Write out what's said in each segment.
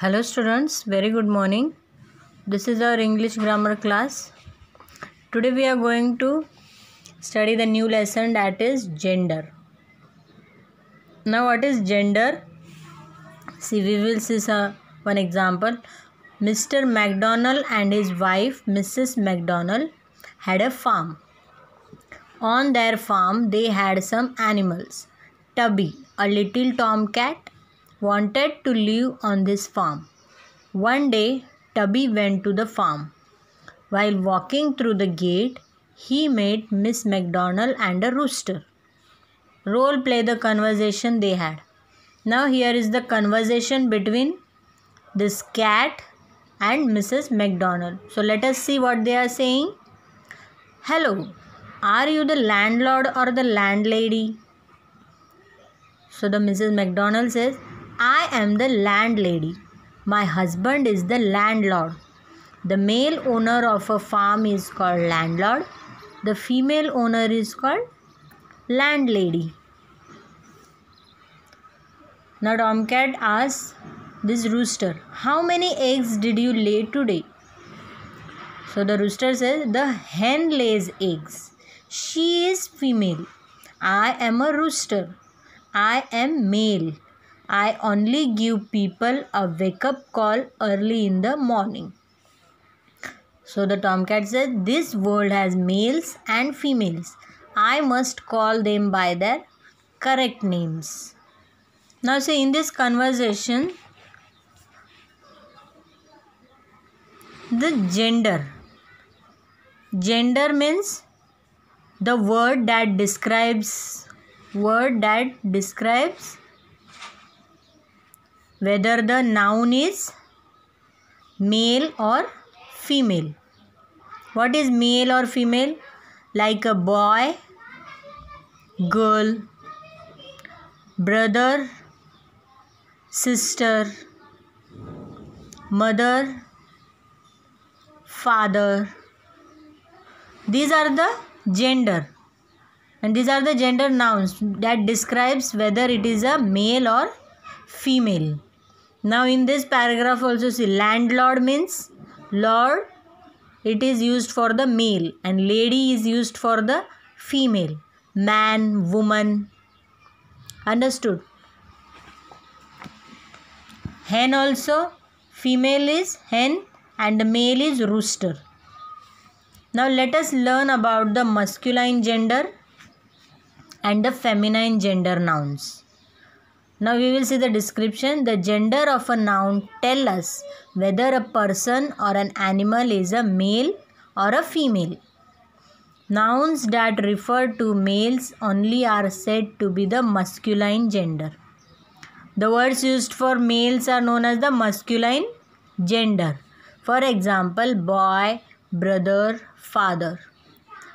Hello students, very good morning. This is our English grammar class. Today we are going to study the new lesson, that is gender. Now what is gender? See, we will see one example. Mr. McDonald and his wife Mrs. McDonald had a farm. On their farm they had some animals. Tubby, a little tomcat, wanted to live on this farm. One day, Tubby went to the farm. While walking through the gate, he met Miss McDonald and a rooster. Role play the conversation they had. Now here is the conversation between this cat and Mrs. McDonald. So let us see what they are saying. Hello, are you the landlord or the landlady? So the Mrs. McDonald says, I am the landlady. My husband is the landlord. The male owner of a farm is called landlord. The female owner is called landlady. Now Tomcat asks this rooster, how many eggs did you lay today? So the rooster says, the hen lays eggs. She is female. I am a rooster. I am male. I only give people a wake-up call early in the morning. So the Tomcat says, this world has males and females. I must call them by their correct names. Now see, in this conversation, the gender. Gender means the word that describes whether the noun is male or female. What is male or female? Like a boy, girl, brother, sister, mother, father. These are the gender. And these are the gender nouns that describes whether it is a male or female. Now in this paragraph also see, landlord means lord, it is used for the male, and lady is used for the female. Man, woman. Understood? Hen also, female is hen and the male is rooster. Now let us learn about the masculine gender and the feminine gender nouns. Now we will see the description. The gender of a noun tell us whether a person or an animal is a male or a female. Nouns that refer to males only are said to be the masculine gender. The words used for males are known as the masculine gender. For example, boy, brother, father.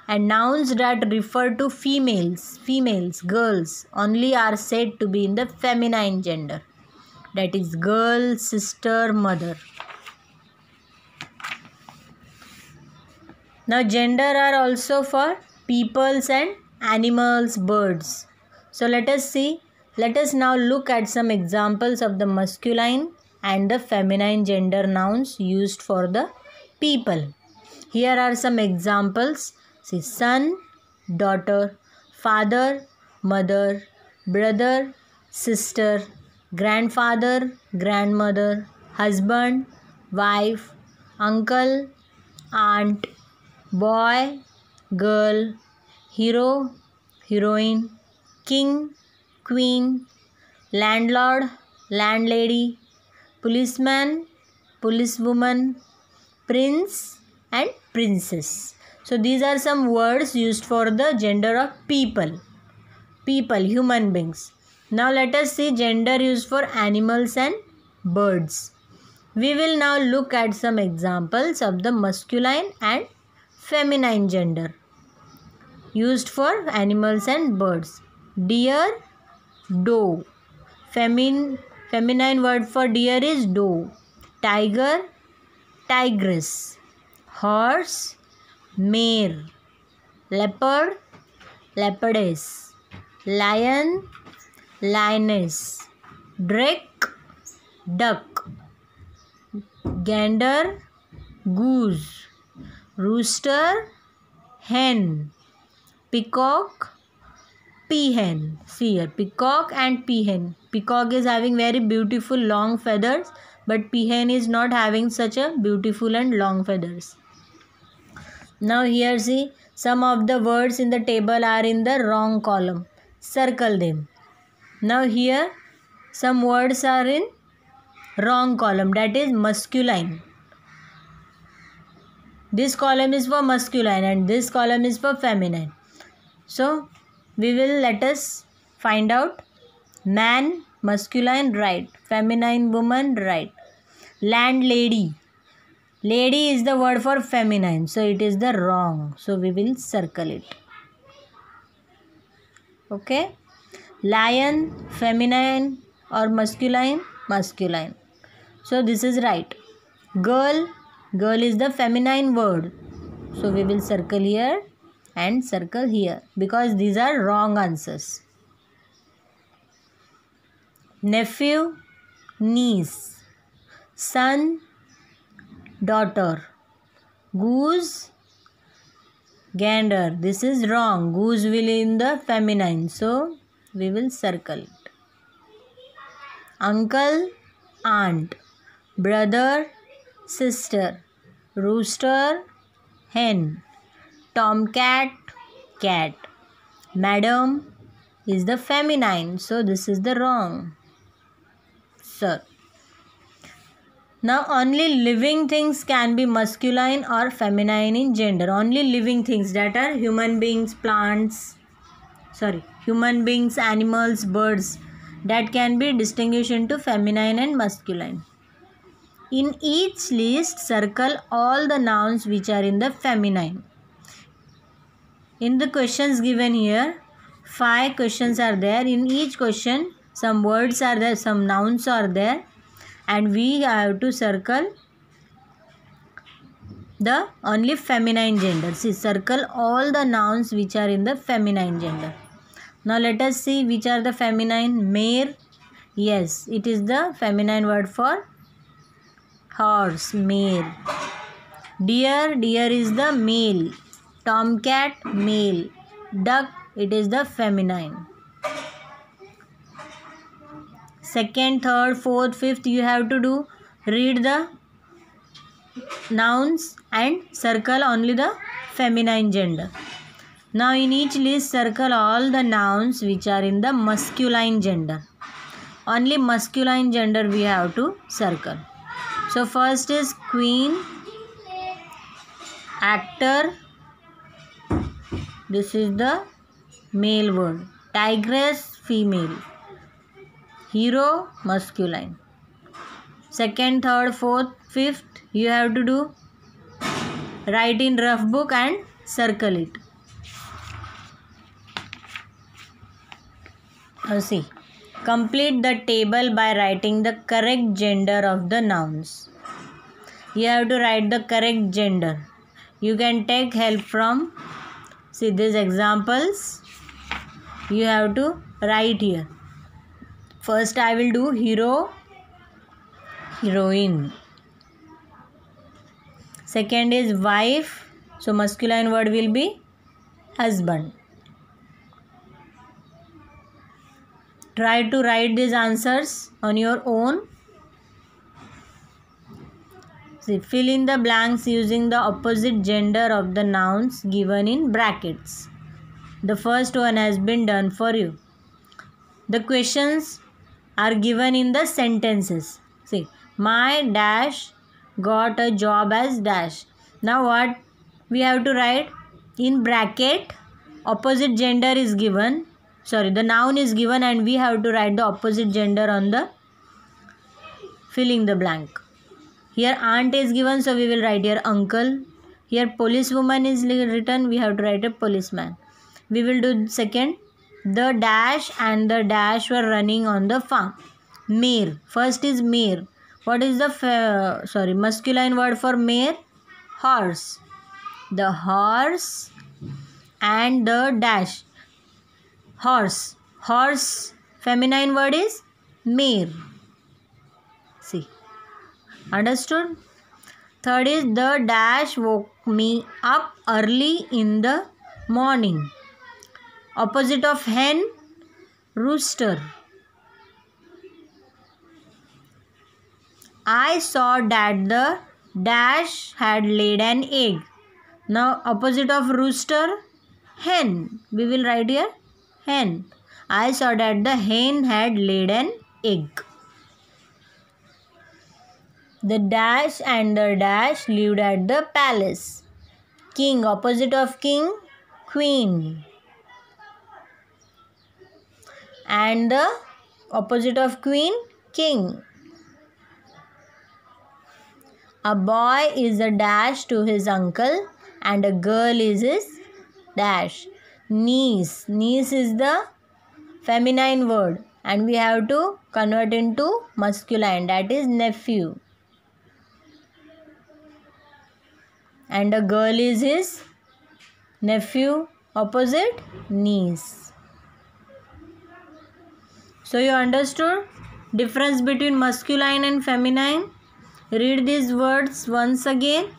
And nouns that refer to females, girls, only are said to be in the feminine gender. That is girl, sister, mother. Now gender are also for peoples and animals, birds. So let us now look at some examples of the masculine and the feminine gender nouns used for the people. Here are some examples. See, son, daughter, father, mother, brother, sister, grandfather, grandmother, husband, wife, uncle, aunt, boy, girl, hero, heroine, king, queen, landlord, landlady, policeman, policewoman, prince and princess. So these are some words used for the gender of people, human beings. Now let us see gender used for animals and birds. We will now look at some examples of the masculine and feminine gender used for animals and birds. Deer, doe. Feminine word for deer is doe. Tiger, tigress. Horse, mare. Leopard, leopardess. Lion, lioness. Drake, duck. gander, goose, rooster, hen, peacock, peahen. See here, peacock and peahen. Peacock is having very beautiful long feathers, but peahen is not having such a beautiful and long feathers. Now here see, some of the words in the table are in the wrong column. Circle them. Now here some words are in wrong column, that is masculine. This column is for masculine and this column is for feminine. So let us find out. Man, masculine, right. Feminine, woman, right. Landlady. Lady is the word for feminine, so it is the wrong. So we will circle it. Okay. Lion, feminine or masculine? Masculine. So this is right. Girl, girl is the feminine word. So we will circle here and circle here because these are wrong answers. Nephew, niece. Son, daughter. Goose, gander. This is wrong. Goose will in the feminine. So we will circle it. Uncle, aunt. Brother, sister. Rooster, hen. Tomcat, cat. Madam is the feminine. So this is the wrong. Sir. Now only living things can be masculine or feminine in gender. Only living things, that are human beings, human beings, animals, birds, that can be distinguished into feminine and masculine. In each list, circle all the nouns which are in the feminine. In the questions given here, 5 questions are there. In each question, some words are there, some nouns are there, and we have to circle the only feminine gender. See, circle all the nouns which are in the feminine gender. Now let us see which are the feminine. Mare, yes, it is the feminine word for horse, mare. Deer, deer is the male. Tomcat, male. Duck, it is the feminine. Second, third, fourth, fifth, you have to read the nouns and circle only the feminine gender. Now in each list, circle all the nouns which are in the masculine gender. Only masculine gender we have to circle. So first is queen, actor, this is the male word. Tigress, female. Hero, masculine. Second, third, fourth, fifth, you have to write in rough book and circle it. Now see, complete the table by writing the correct gender of the nouns. You have to write the correct gender. You can take help from, see these examples. You have to write here. First I will do hero, heroine. Second is wife. So masculine word will be husband. Try to write these answers on your own. See, fill in the blanks using the opposite gender of the nouns given in brackets. The first one has been done for you. The questions are given in the sentences. See, my dash got a job as dash. Now what we have to write? In bracket, opposite gender is given. The noun is given and we have to write the opposite gender on the filling the blank. Here aunt is given, so we will write here uncle. Here policewoman is written, we have to write a policeman. We will do second. The dash and the dash were running on the farm. Mare. First is mare. What is the masculine word for mare? Horse. The horse and the dash. Horse. Horse. Feminine word is mare. See. Understood? Third is the dash woke me up early in the morning. Opposite of hen, rooster. I saw that the dash had laid an egg. Now opposite of rooster, hen. We will write here hen. I saw that the hen had laid an egg. The dash and the dash lived at the palace. King, opposite of king, queen. And the opposite of queen, king. A boy is a dash to his uncle and a girl is his dash. Niece. Niece is the feminine word and we have to convert into masculine, that is nephew. And a girl is his nephew, opposite niece. So you understood difference between masculine and feminine? Read these words once again.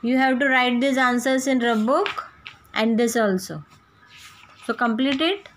You have to write these answers in rough book and this also. So complete it.